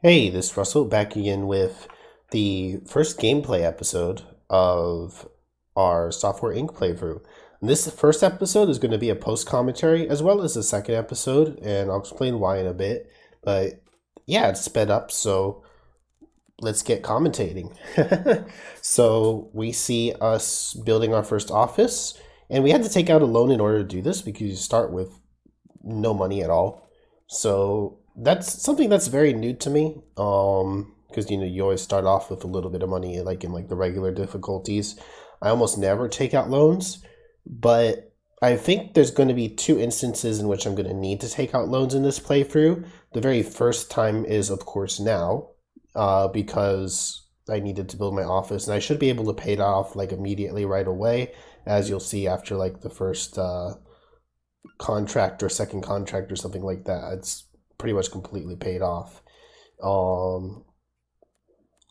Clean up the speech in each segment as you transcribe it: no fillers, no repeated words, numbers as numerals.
Hey, this is Russell back again with the first gameplay episode of our Software Inc. playthrough. And this first episode is going to be a post commentary as well as the second episode, and I'll explain why in a bit. But yeah, it's sped up, so let's get commentating. So we see us building our first office, and we had to take out a loan in order to do this because you start with no money at all. So that's something that's very new to me. Because you always start off with a little bit of money, like in like the regular difficulties. I almost never take out loans, but I think there's going to be two instances in which I'm going to need to take out loans in this playthrough. The very first time is, of course, now, because I needed to build my office, and I should be able to pay it off like immediately right away, as you'll see after like the first contract or second contract or something like that. It's pretty much completely paid off. Um,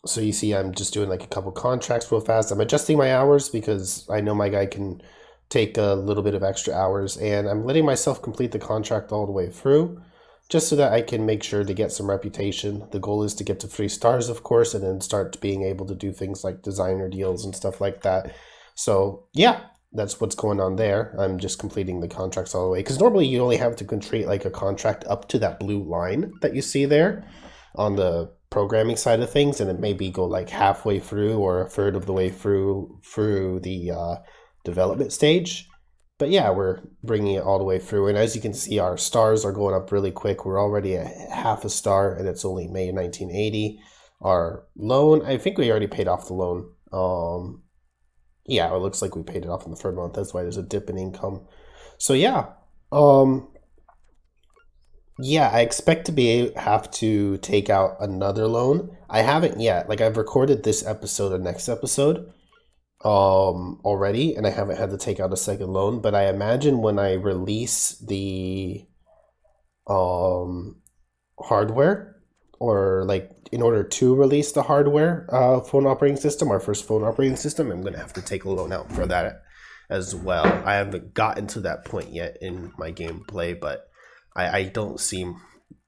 so you see, I'm just doing like a couple contracts real fast. I'm adjusting my hours because I know my guy can take a little bit of extra hours, and I'm letting myself complete the contract all the way through just so that I can make sure to get some reputation. The goal is to get to 3 stars, of course, and then start being able to do things like designer deals and stuff like that. So, yeah, that's what's going on there. I'm just completing the contracts all the way because normally you only have to complete like a contract up to that blue line that you see there on the programming side of things, and it maybe go like halfway through or a third of the way through the development stage. But yeah, we're bringing it all the way through, and as you can see, our stars are going up really quick. We're already at half a star, and it's only May 1980. Our loan, I think we already paid off the loan. Yeah, it looks like we paid it off in the third month. That's why there's a dip in income. So um, yeah, I expect to have to take out another loan. I haven't yet. Like I've recorded this episode and next episode already, and I haven't had to take out a second loan, but I imagine when I release the um hardware, or like in order to release the hardware phone operating system, our first phone operating system, I'm going to have to take a loan out for that as well. I haven't gotten to that point yet in my gameplay, but I don't see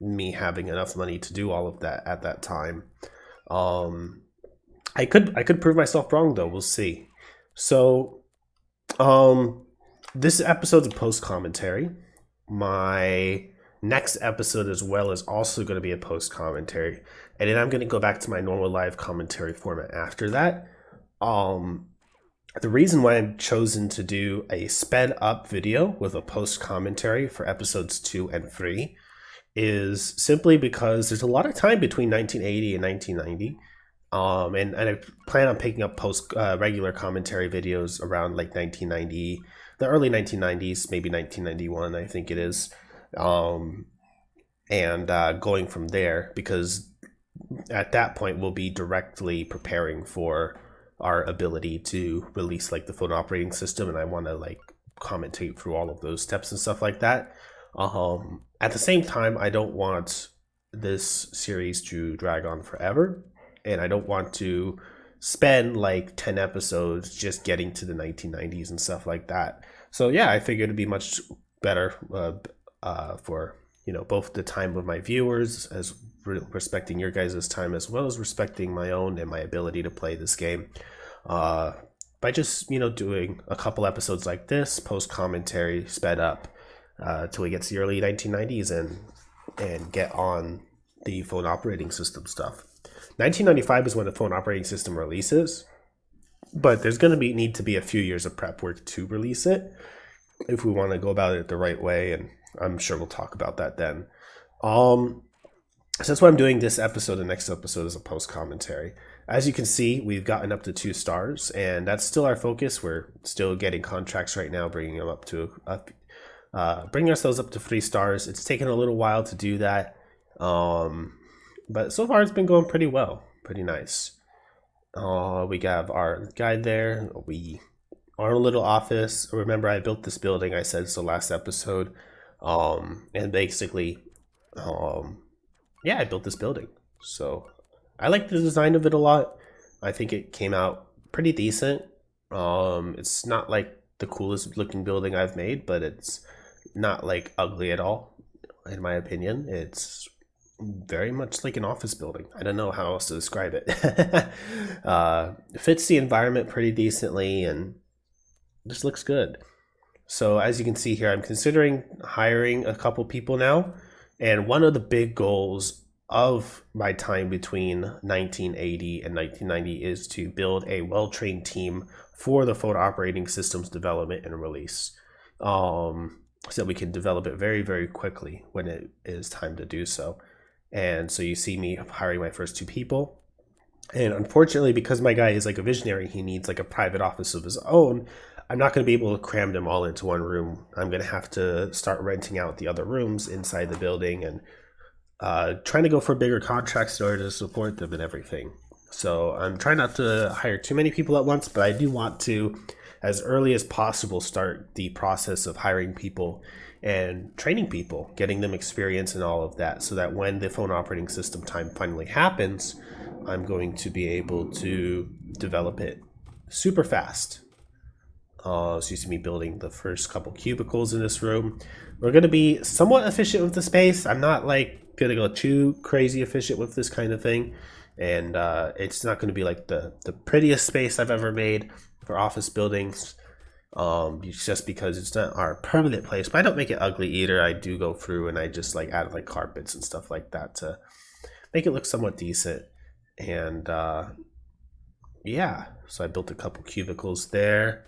me having enough money to do all of that at that time. um I could prove myself wrong though. We'll see. So um this episode's a post commentary. My next episode as well is also going to be a post commentary, and then I'm going to go back to my normal live commentary format after that. Um the reason why I've chosen to do a sped up video with a post commentary for episodes 2 and 3 is simply because there's a lot of time between 1980 and 1990. And I plan on picking up post regular commentary videos around like 1990, the early 1990s, maybe 1991, I think it is. Um, and going from there, because at that point we'll be directly preparing for our ability to release like the phone operating system, and I want to like commentate through all of those steps and stuff like that. At the same time, I don't want this series to drag on forever, and I don't want to spend like 10 episodes just getting to the 1990s and stuff like that. So yeah, I figured it'd be much better for both the time of my viewers, as respecting your guys' time, as well as respecting my own and my ability to play this game, by just doing a couple episodes like this, post commentary, sped up, till we get to the early 1990s and get on the phone operating system stuff. 1995 is when the phone operating system releases, but there's going to need to be a few years of prep work to release it if we want to go about it the right way, and I'm sure we'll talk about that then. So that's why I'm doing this episode and next episode as a post commentary. As you can see, we've gotten up to 2 stars, and that's still our focus. We're still getting contracts right now, bringing them bringing ourselves up to 3 stars. It's taken a little while to do that, but so far it's been going pretty well, pretty nice. We have our guide there. We are in a little office. Remember, I built this building, I said so last episode, and basically, yeah, I built this building. So I like the design of it a lot. I think it came out pretty decent. It's not like the coolest looking building I've made, but it's not like ugly at all, in my opinion. It's very much like an office building. I don't know how else to describe it. It fits the environment pretty decently and just looks good. So as you can see here, I'm considering hiring a couple people now. And one of the big goals of my time between 1980 and 1990 is to build a well-trained team for the phone operating systems development and release. So we can develop it very, very quickly when it is time to do so. And so you see me hiring my first two people. And unfortunately, because my guy is like a visionary, he needs like a private office of his own. I'm not going to be able to cram them all into one room. I'm going to have to start renting out the other rooms inside the building and trying to go for bigger contracts in order to support them and everything. So I'm trying not to hire too many people at once, but I do want to, as early as possible, start the process of hiring people and training people, getting them experience and all of that, so that when the phone operating system time finally happens, I'm going to be able to develop it super fast. So you see me building the first couple cubicles in this room. We're going to be somewhat efficient with the space. I'm not like going to go too crazy efficient with this kind of thing. And it's not going to be like the prettiest space I've ever made for office buildings. Just because it's not our permanent place, but I don't make it ugly either. I do go through and I just like add like carpets and stuff like that to make it look somewhat decent. And yeah, so I built a couple cubicles there,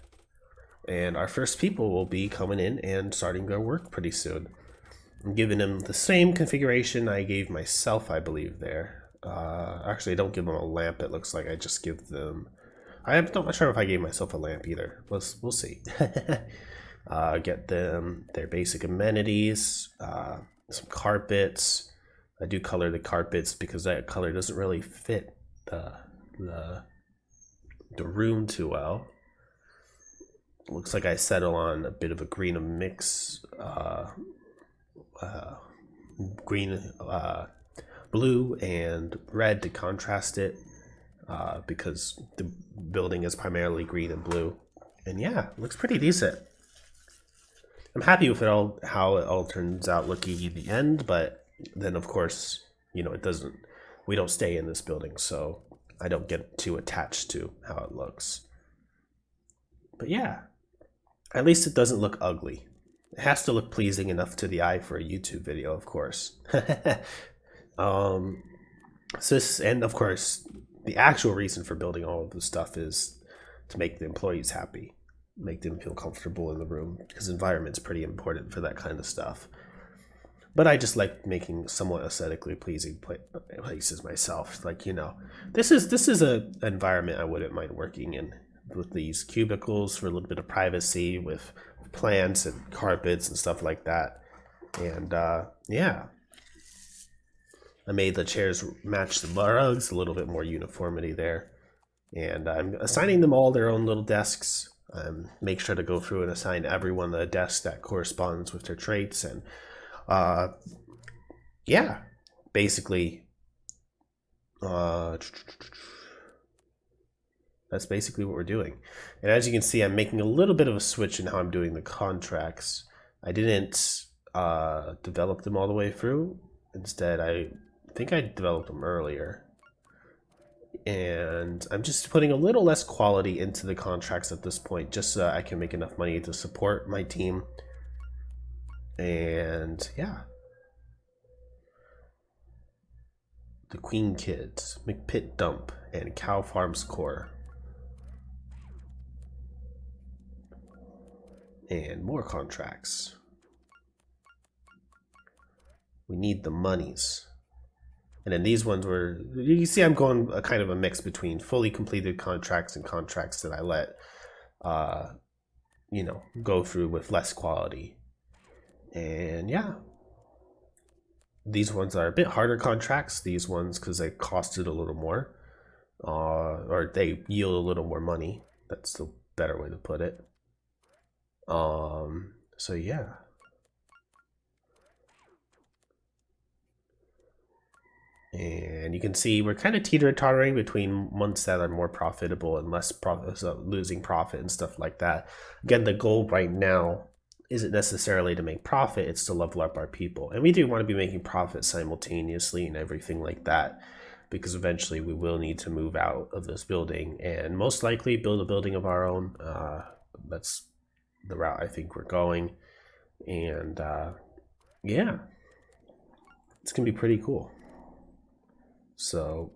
and our first people will be coming in and starting their work pretty soon. I'm giving them the same configuration I gave myself, I believe, there. Actually, I don't give them a lamp. It looks like I just give them... I'm not sure if I gave myself a lamp either. We'll see. Get them their basic amenities, some carpets. I do color the carpets because that color doesn't really fit the room too well. Looks like I settle on a bit of a green mix, green, blue, and red to contrast it. Because the building is primarily green and blue. And yeah, it looks pretty decent. I'm happy with it all, how it all turns out looking in the end, but then of course, we don't stay in this building, so I don't get too attached to how it looks. But yeah, at least it doesn't look ugly. It has to look pleasing enough to the eye for a YouTube video, of course. And of course, the actual reason for building all of this stuff is to make the employees happy, make them feel comfortable in the room, because environment's pretty important for that kind of stuff. But I just like making somewhat aesthetically pleasing places myself. Like, this is an environment I wouldn't mind working in, with these cubicles for a little bit of privacy, with plants and carpets and stuff like that. And yeah. I made the chairs match the rugs, a little bit more uniformity there. And I'm assigning them all their own little desks. Make sure to go through and assign everyone a desk that corresponds with their traits. And yeah, basically, that's basically what we're doing. And as you can see, I'm making a little bit of a switch in how I'm doing the contracts. I didn't develop them all the way through. Instead, I think I developed them earlier, and I'm just putting a little less quality into the contracts at this point, just so I can make enough money to support my team. And yeah, the Queen Kids, McPit Dump, and Cow Farms Core, and more contracts. We need the monies. And then these ones were, you see I'm going a kind of a mix between fully completed contracts and contracts that I let, go through with less quality. And yeah, these ones are a bit harder contracts. These ones, because they costed a little more, or they yield a little more money. That's the better way to put it. So yeah. And you can see we're kind of teeter-tottering between months that are more profitable and less profit, so losing profit and stuff like that. Again, the goal right now isn't necessarily to make profit, it's to level up our people. And we do want to be making profit simultaneously and everything like that, because eventually we will need to move out of this building and most likely build a building of our own. That's the route I think we're going. And yeah, it's going to be pretty cool. So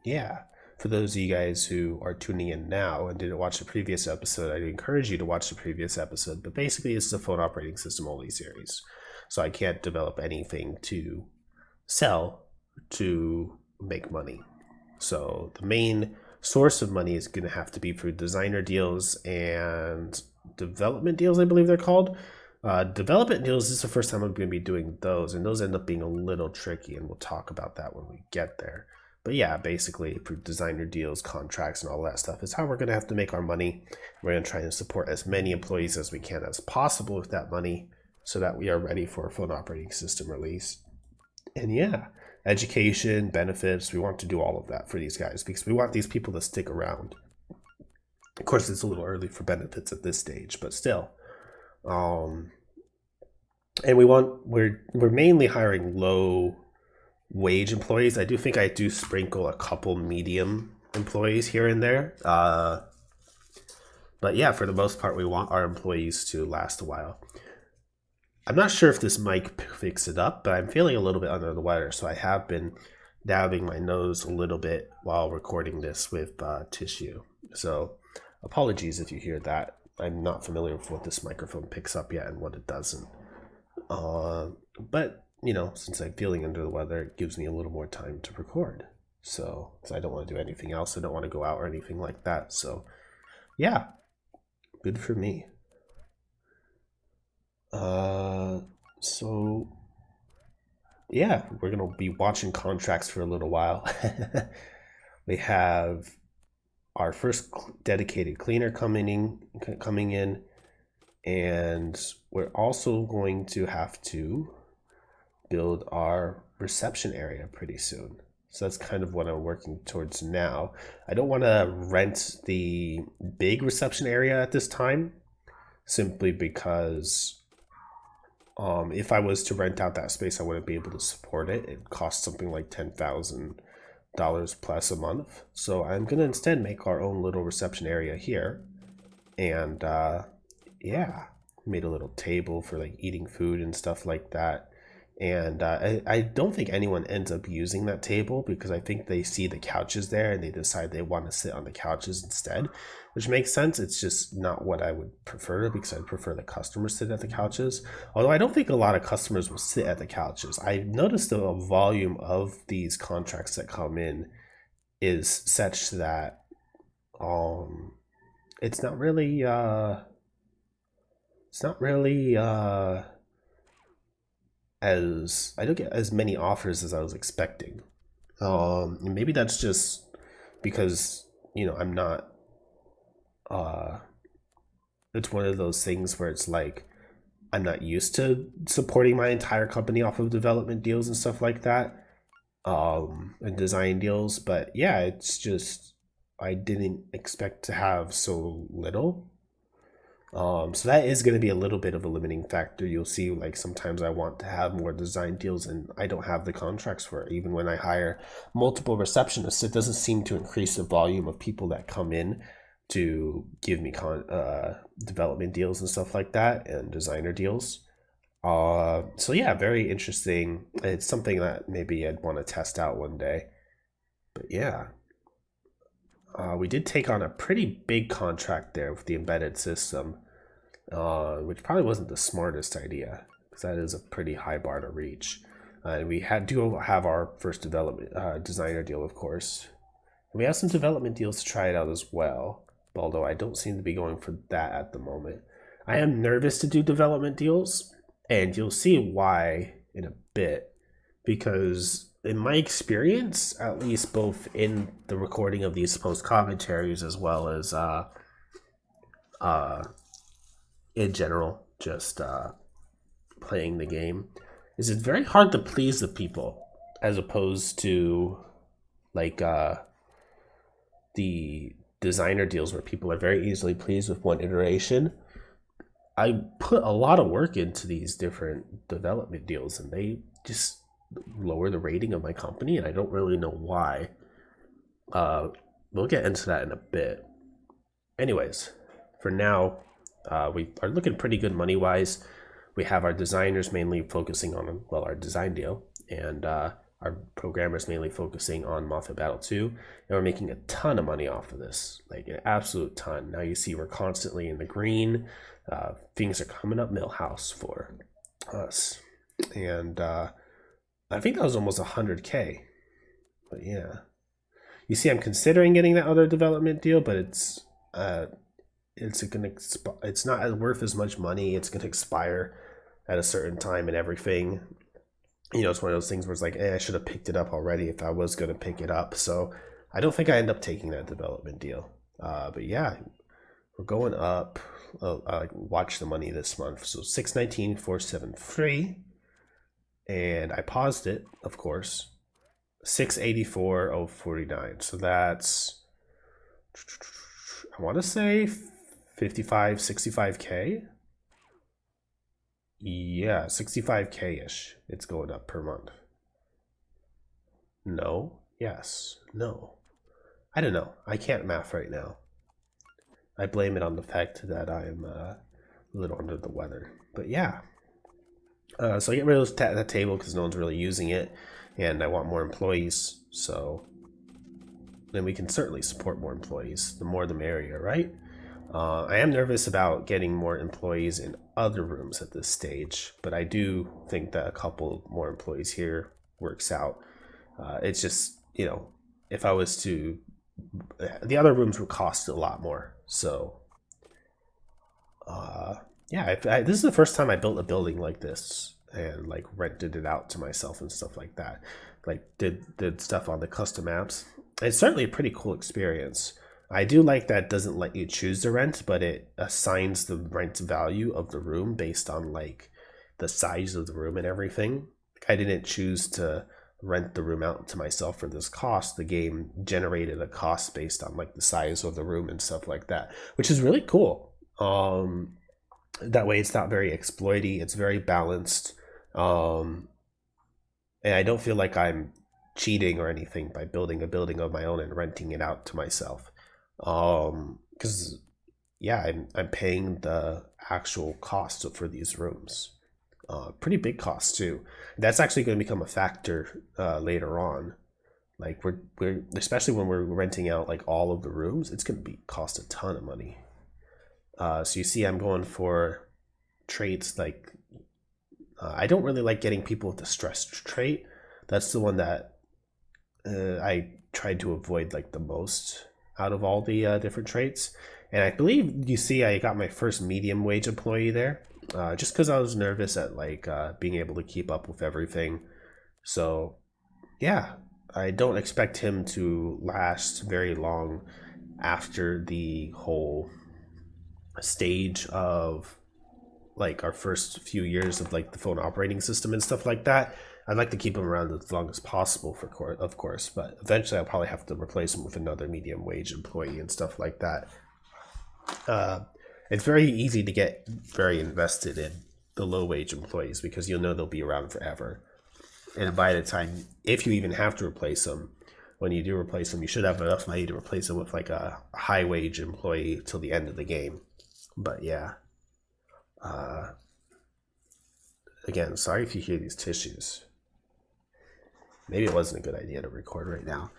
yeah, for those of you guys who are tuning in now and didn't watch the previous episode, I'd encourage you to watch the previous episode. But basically, it's a phone operating system only series. So I can't develop anything to sell to make money. So the main source of money is going to have to be through designer deals and development deals, I believe they're called. Development deals, this is the first time I'm going to be doing those, and those end up being a little tricky, and we'll talk about that when we get there. But yeah, basically, for designer deals, contracts, and all that stuff is how we're going to have to make our money. We're going to try to support as many employees as we can as possible with that money so that we are ready for a phone operating system release. And yeah, education, benefits, we want to do all of that for these guys because we want these people to stick around. Of course, it's a little early for benefits at this stage, but still. And we're mainly hiring low wage employees. I do think I do sprinkle a couple medium employees here and there. But yeah, for the most part, we want our employees to last a while. I'm not sure if this mic picks it up, but I'm feeling a little bit under the weather, so I have been dabbing my nose a little bit while recording this with tissue. So apologies if you hear that. I'm not familiar with what this microphone picks up yet and what it doesn't. But, you know, since I'm feeling under the weather, it gives me a little more time to record. So, because I don't want to do anything else. I don't want to go out or anything like that. So, yeah, good for me. So yeah, we're gonna be watching contracts for a little while. We have our first dedicated cleaner coming in, and we're also going to have to build our reception area pretty soon. So that's kind of what I'm working towards now. I don't want to rent the big reception area at this time, simply because if I was to rent out that space, I wouldn't be able to support it. It costs something like $10,000 plus a month. So I'm going to instead make our own little reception area here. And yeah, made a little table for like eating food and stuff like that. And I don't think anyone ends up using that table because I think they see the couches there and they decide they want to sit on the couches instead, which makes sense. It's just not what I would prefer because I'd prefer the customers sit at the couches. Although I don't think a lot of customers will sit at the couches. I've noticed the volume of these contracts that come in is such that it's not really as I don't get as many offers as I was expecting. Maybe that's just because, you know, I'm not it's one of those things where it's like I'm not used to supporting my entire company off of development deals and stuff like that, and design deals. But yeah, it's just I didn't expect to have so little. So that is going to be a little bit of a limiting factor. You'll see, like, sometimes I want to have more design deals and I don't have the contracts for it. Even when I hire multiple receptionists, it doesn't seem to increase the volume of people that come in to give me development deals and stuff like that and designer deals. So yeah, very interesting. It's something that maybe I'd want to test out one day. But yeah. We did take on a pretty big contract there with the embedded system, which probably wasn't the smartest idea because that is a pretty high bar to reach. And we do have our first development designer deal, of course. And we have some development deals to try it out as well, although I don't seem to be going for that at the moment. I am nervous to do development deals, and you'll see why in a bit, because in my experience, at least both in the recording of these post commentaries as well as in general, just playing the game, is it's very hard to please the people as opposed to like the designer deals where people are very easily pleased with one iteration. I put a lot of work into these different development deals, and they just lower the rating of my company, and I don't really know why. We'll get into that in a bit. Anyways, for now, we are looking pretty good money wise. We have our designers mainly focusing on, well, our design deal, and our programmers mainly focusing on Moffat Battle 2, and we're making a ton of money off of this, like an absolute ton. Now you see we're constantly in the green. Things are coming up Millhouse for us, and I think that was almost 100K. But yeah, you see, I'm considering getting that other development deal, but it's not worth as much money. It's gonna expire at a certain time and everything. It's one of those things where it's like, I should have picked it up already if I was gonna pick it up. So I don't think I end up taking that development deal. But yeah, we're going up. Watch the money this month. So 619,473, and I paused it, of course. 684,049. So that's, I want to say 55, 65K. Yeah, 65K ish. It's going up per month. No, yes, no. I don't know. I can't math right now. I blame it on the fact that I'm a little under the weather. But yeah. So I get rid of that table because no one's really using it, and I want more employees. So then we can certainly support more employees. The more the merrier, right? I am nervous about getting more employees in other rooms at this stage, but I do think that a couple more employees here works out. It's just, if I was to, the other rooms would cost a lot more. So, yeah, this is the first time I built a building like this and like rented it out to myself and stuff like that. Like did stuff on the custom apps. It's certainly a pretty cool experience. I do like that it doesn't let you choose the rent, but it assigns the rent value of the room based on like the size of the room and everything. I didn't choose to rent the room out to myself for this cost. The game generated a cost based on like the size of the room and stuff like that, which is really cool. That way it's not very exploity. It's very balanced. And I don't feel like I'm cheating or anything by building a building of my own and renting it out to myself. Because yeah, I'm paying the actual cost for these rooms. Pretty big cost too. That's actually going to become a factor later on. Like we're especially when we're renting out like all of the rooms, it's going to cost a ton of money. So you see, I'm going for traits like I don't really like getting people with the stress trait. That's the one that I tried to avoid like the most out of all the different traits. And I believe you see I got my first medium wage employee there, just because I was nervous at like being able to keep up with everything. So yeah, I don't expect him to last very long after the whole stage of like our first few years of like the phone operating system and stuff like that. I'd like to keep him around as long as possible, of course, but eventually I'll probably have to replace him with another medium wage employee and stuff like that. It's very easy to get very invested in the low wage employees because you'll know they'll be around forever. And by the time, if you even have to replace them, when you do replace them, you should have enough money to replace them with like a high wage employee till the end of the game. But yeah. Again, sorry if you hear these tissues. Maybe it wasn't a good idea to record right now.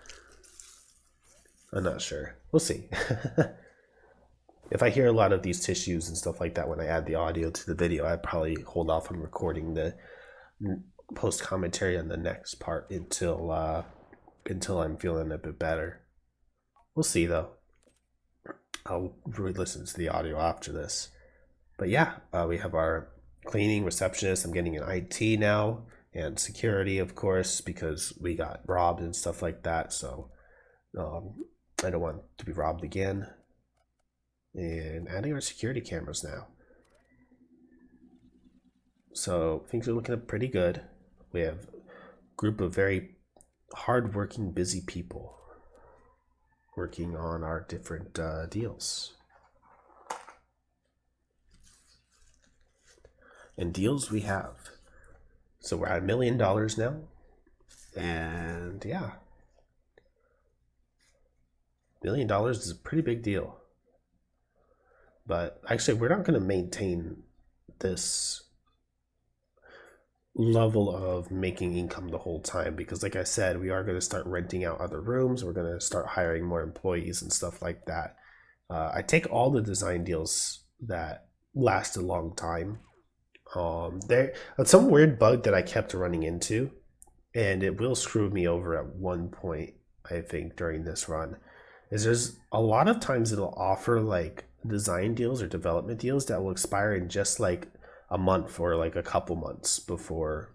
I'm not sure. We'll see. If I hear a lot of these tissues and stuff like that when I add the audio to the video, I'd probably hold off on recording the post commentary on the next part until I'm feeling a bit better. We'll see though. I'll re-listen to the audio after this. But yeah, we have our cleaning, receptionist. I'm getting an IT now, and security, of course, because we got robbed and stuff like that. So I don't want to be robbed again. And adding our security cameras now. So things are looking pretty good. We have a group of very hardworking, busy people. working on our different deals. And deals we have. So we're at $1 million now. And yeah, $1 million is a pretty big deal. But actually, we're not going to maintain this level of making income the whole time because, like I said, we are going to start renting out other rooms. We're going to start hiring more employees and stuff like that. I take all the design deals that last a long time. There, some weird bug that I kept running into, and it will screw me over at one point, I think, during this run, is there's a lot of times it'll offer like design deals or development deals that will expire in just like a month or like a couple months before,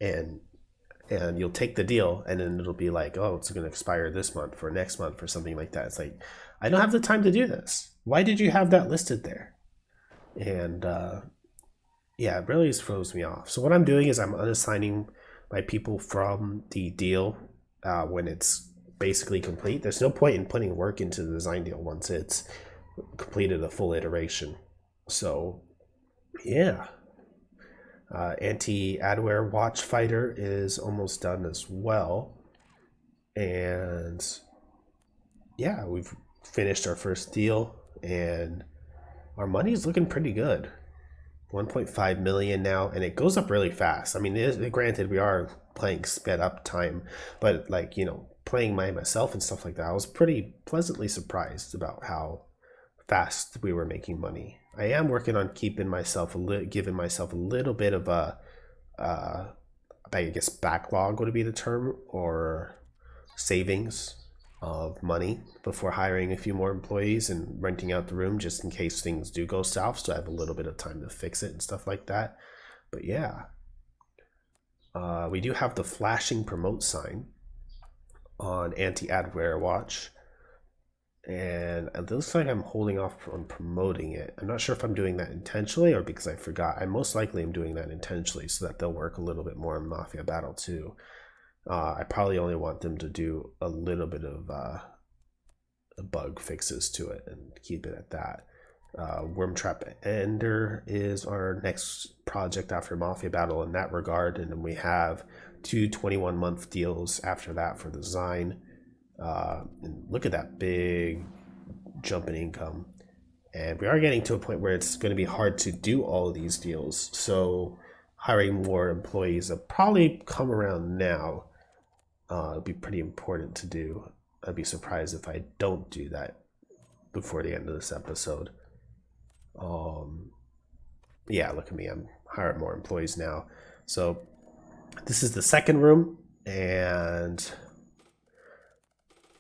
and you'll take the deal and then it'll be like, oh, it's going to expire this month or next month or something like that. It's like, I don't have the time to do this. Why did you have that listed there? And yeah, it really just throws me off. So what I'm doing is I'm unassigning my people from the deal when it's basically complete. There's no point in putting work into the design deal once it's completed a full iteration. So yeah, anti-adware watch fighter is almost done as well. And yeah, we've finished our first deal and our money is looking pretty good. 1.5 million now, and it goes up really fast. I mean, granted, we are playing sped up time, but like, you know, playing by myself and stuff like that, I was pretty pleasantly surprised about how fast we were making money. I am working on keeping myself giving myself a little bit of a, I guess backlog would be the term, or savings of money before hiring a few more employees and renting out the room just in case things do go south, so I have a little bit of time to fix it and stuff like that. But yeah, we do have the flashing promote sign on anti-adware watch, and it looks like I'm holding off on promoting it. I'm not sure if I'm doing that intentionally or because I forgot. I most likely am doing that intentionally so that they'll work a little bit more in Mafia Battle 2. I probably only want them to do a little bit of bug fixes to it and keep it at that. Wormtrap Ender is our next project after Mafia Battle in that regard, and then we have two 21-month deals after that for the design. And look at that big jump in income. And we are getting to a point where it's going to be hard to do all of these deals, so hiring more employees will probably come around now. It'll be pretty important to do. I'd be surprised if I don't do that before the end of this episode. Yeah, look at me. I'm hiring more employees now. So this is the second room, and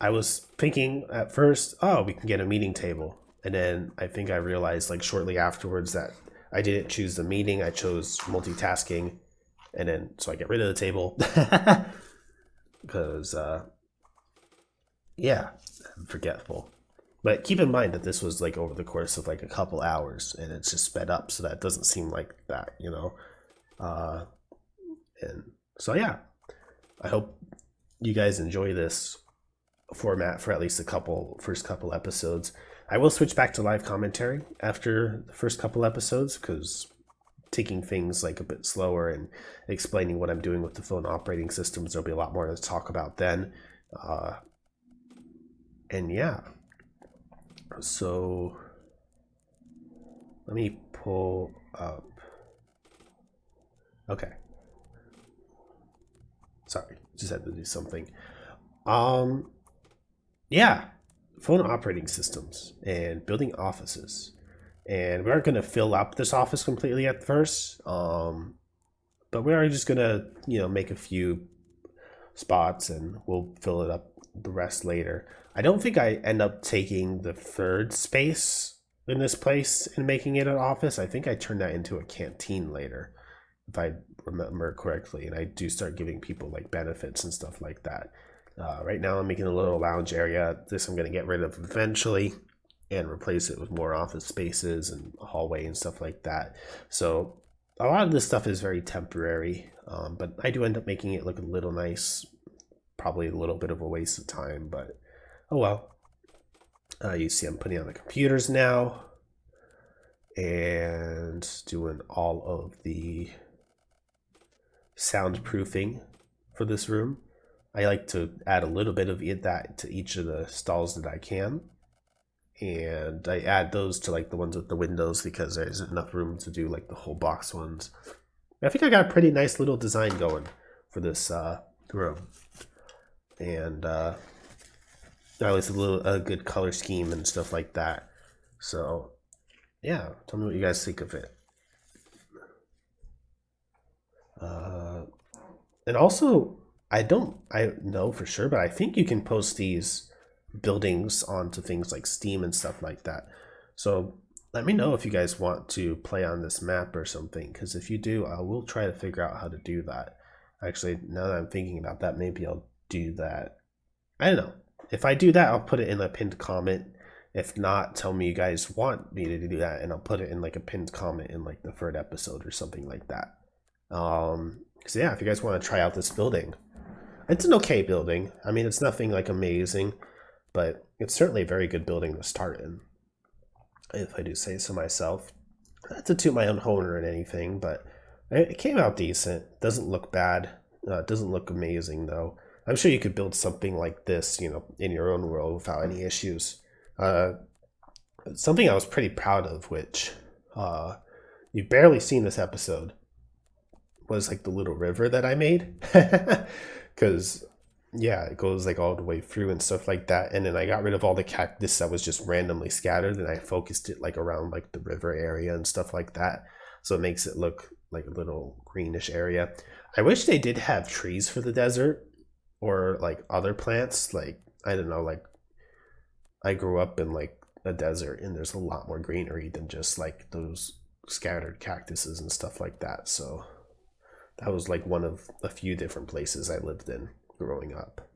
I was thinking at first, oh, we can get a meeting table. And then I think I realized like shortly afterwards that I didn't choose the meeting. I chose multitasking. And then, so I get rid of the table. Because, yeah, I'm forgetful. But keep in mind that this was like over the course of like a couple hours, and it's just sped up, so that doesn't seem like that, you know. And so yeah, I hope you guys enjoy this format for at least first couple episodes. I will switch back to live commentary after the first couple episodes because taking things like a bit slower and explaining what I'm doing with the phone operating systems, there'll be a lot more to talk about then. And yeah, so let me pull up. Okay, sorry, just had to do something. Yeah, phone operating systems and building offices. And we aren't going to fill up this office completely at first, but we are just going to, you know, make a few spots and we'll fill it up the rest later. I don't think I end up taking the third space in this place and making it an office. I think I turn that into a canteen later, if I remember correctly, and I do start giving people like benefits and stuff like that. Right now I'm making a little lounge area. This I'm going to get rid of eventually and replace it with more office spaces and a hallway and stuff like that. So a lot of this stuff is very temporary, but I do end up making it look a little nice probably a little bit of a waste of time, but oh well. You see I'm putting on the computers now and doing all of the soundproofing for this room. I like to add a little bit of that to each of the stalls that I can. And I add those to like the ones with the windows because there's enough room to do like the whole box ones. I think I got a pretty nice little design going for this room. And at least a good color scheme and stuff like that. So yeah, tell me what you guys think of it. And also, I know for sure, but I think you can post these buildings onto things like Steam and stuff like that. So let me know if you guys want to play on this map or something, because if you do, I will try to figure out how to do that. Actually, now that I'm thinking about that, maybe I'll do that. I don't know. If I do that, I'll put it in a pinned comment. If not, tell me you guys want me to do that, and I'll put it in like a pinned comment in like the third episode or something like that. So yeah, if you guys want to try out this building, it's an okay building. I mean, it's nothing like amazing, but it's certainly a very good building to start in, if I do say so myself. Not to toot my own horn or anything, but it came out decent. Doesn't look bad. Doesn't look amazing though. I'm sure you could build something like this, you know, in your own world without any issues. Something I was pretty proud of, which you've barely seen this episode, was like the little river that I made. Because yeah, it goes like all the way through and stuff like that. And then I got rid of all the cactus that was just randomly scattered, and I focused it like around like the river area and stuff like that. So it makes it look like a little greenish area. I wish they did have trees for the desert, or like other plants. Like, I don't know, like I grew up in like a desert and there's a lot more greenery than just like those scattered cactuses and stuff like that. So that was like one of a few different places I lived in growing up.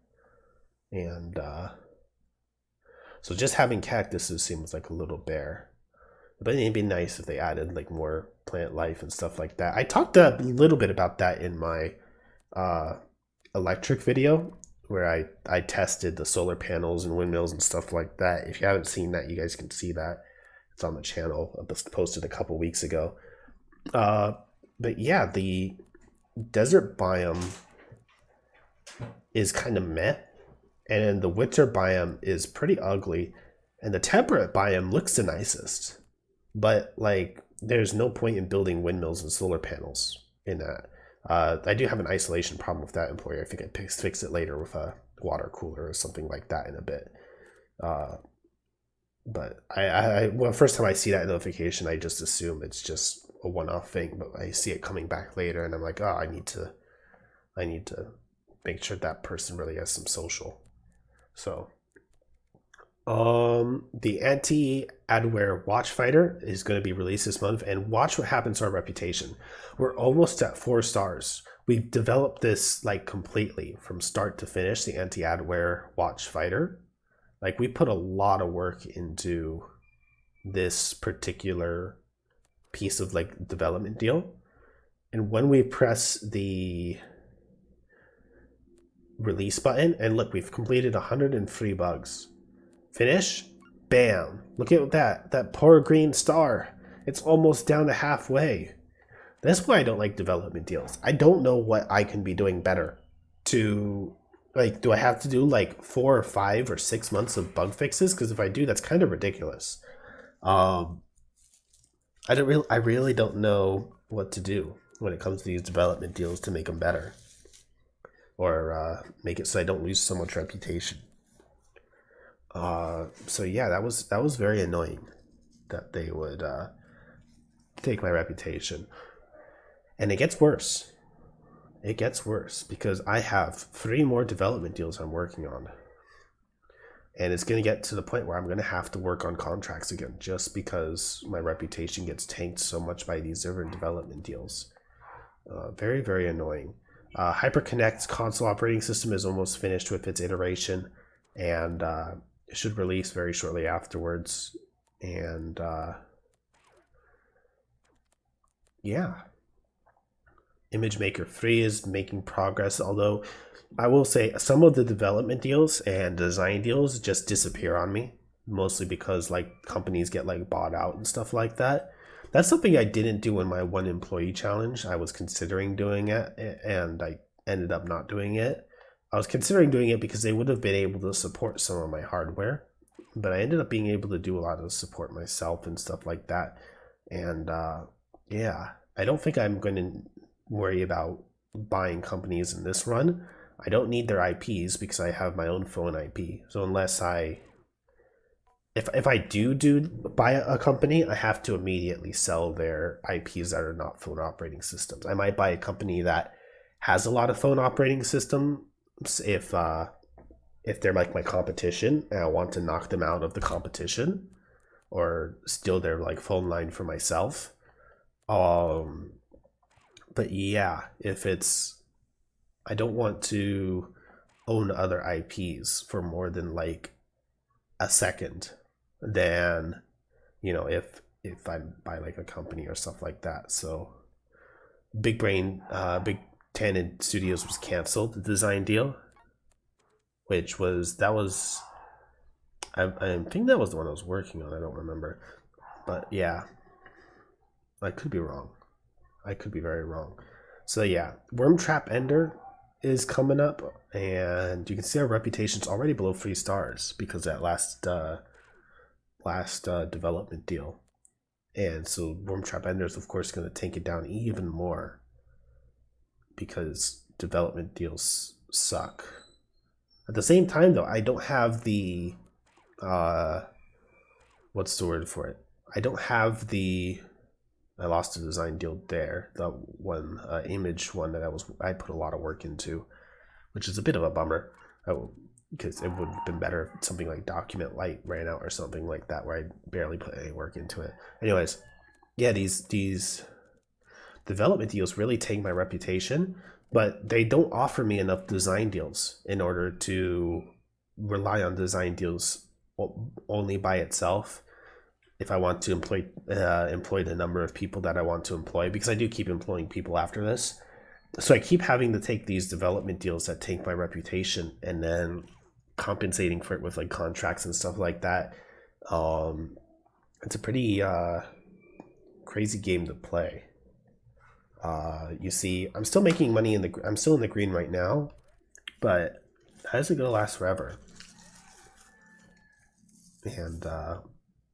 And so just having cactuses seems like a little bare. But it'd be nice if they added like more plant life and stuff like that. I talked a little bit about that in my electric video, where I tested the solar panels and windmills and stuff like that. If you haven't seen that, you guys can see that. It's on the channel. It was posted a couple weeks ago. But yeah, the desert biome is kind of meh, and the winter biome is pretty ugly, and the temperate biome looks the nicest. But like, there's no point in building windmills and solar panels in that. I do have an isolation problem with that employer. I think I fix it later with a water cooler or something like that in a bit. But well, first time I see that notification, I just assume it's just a one-off thing. But I see it coming back later, and I'm like, oh, I need to make sure that person really has some social. So, the anti-adware watch fighter is going to be released this month, and watch what happens to our reputation. We're almost at 4 stars. We've developed this like completely from start to finish, the anti-adware watch fighter. Like, we put a lot of work into this particular piece of like development deal. And when we press the release button, and look, we've completed 103 bugs. Finish, bam, look at that poor green star. It's almost down to halfway. That's why I don't like development deals. I don't know what I can be doing better to, like, do I have to do like 4 or 5 or 6 months of bug fixes? Because if I do, that's kind of ridiculous. I really don't know what to do when it comes to these development deals to make them better, or make it so I don't lose so much reputation. So yeah, that was very annoying that they would take my reputation. And it gets worse. It gets worse because I have 3 more development deals I'm working on. And it's going to get to the point where I'm going to have to work on contracts again, just because my reputation gets tanked so much by these different development deals. Very, very annoying. HyperConnect's console operating system is almost finished with its iteration, and it should release very shortly afterwards. And yeah, Image Maker 3 is making progress, although I will say some of the development deals and design deals just disappear on me, mostly because like companies get like bought out and stuff like that. That's something I didn't do in my one employee challenge. I was considering doing it and I ended up not doing it. I was considering doing it because they would have been able to support some of my hardware, but I ended up being able to do a lot of support myself and stuff like that. And yeah, I don't think I'm going to worry about buying companies in this run. I don't need their IPs because I have my own phone IP. So unless if I do buy a company, I have to immediately sell their IPs that are not phone operating systems. I might buy a company that has a lot of phone operating systems if they're like my competition and I want to knock them out of the competition or steal their like phone line for myself. But yeah, if it's I don't want to own other IPs for more than like a second than if I buy like a company or stuff like that. So Big Tannin Studios was canceled, the design deal, which was that was I think that was the one I was working on. I don't remember, but yeah, I could be wrong. I could be very wrong. So yeah, Worm Trap Ender is coming up, and you can see our reputation's already below 3 stars because that last development deal. And so Worm Trap Ender is of course going to take it down even more because development deals suck. At the same time, though, I don't have the what's the word for it? I don't have the I lost a design deal there. The one image one that I put a lot of work into, which is a bit of a bummer. Because it would have been better if something like Document Light ran out or something like that, where I barely put any work into it. Anyways, yeah, these development deals really take my reputation, but they don't offer me enough design deals in order to rely on design deals only by itself if I want to employ the number of people that I want to employ, because I do keep employing people after this. So I keep having to take these development deals that take my reputation and then compensating for it with like contracts and stuff like that. It's a pretty crazy game to play. You see, I'm still making money I'm still in the green right now, but how is it gonna last forever? And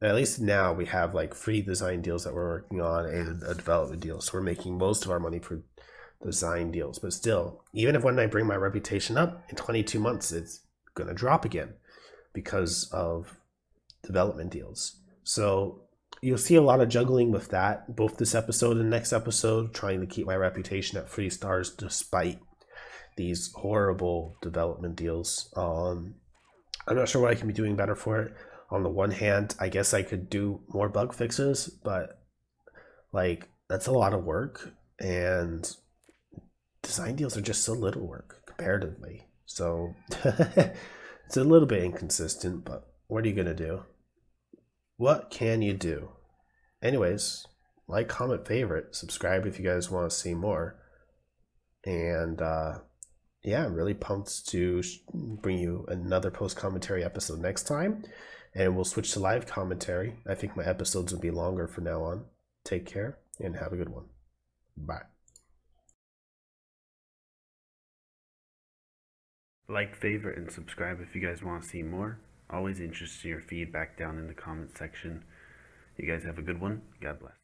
at least now we have like free design deals that we're working on and a development deal, so we're making most of our money for design deals. But still, even if when I bring my reputation up in 22 months, it's gonna drop again because of development deals. So you'll see a lot of juggling with that, both this episode and next episode, trying to keep my reputation at 3 stars despite these horrible development deals. I'm not sure what I can be doing better for it. On the one hand, I guess I could do more bug fixes, but like that's a lot of work, and design deals are just so little work comparatively. So it's a little bit inconsistent, but what are you gonna do? What can you do? Anyways, like, comment, favorite, subscribe if you guys want to see more. And yeah, I'm really pumped to bring you another post commentary episode next time. And we'll switch to live commentary. I think my episodes will be longer from now on. Take care and have a good one. Bye. Like, favorite, and subscribe if you guys want to see more. Always interested in your feedback down in the comment section. You guys have a good one. God bless.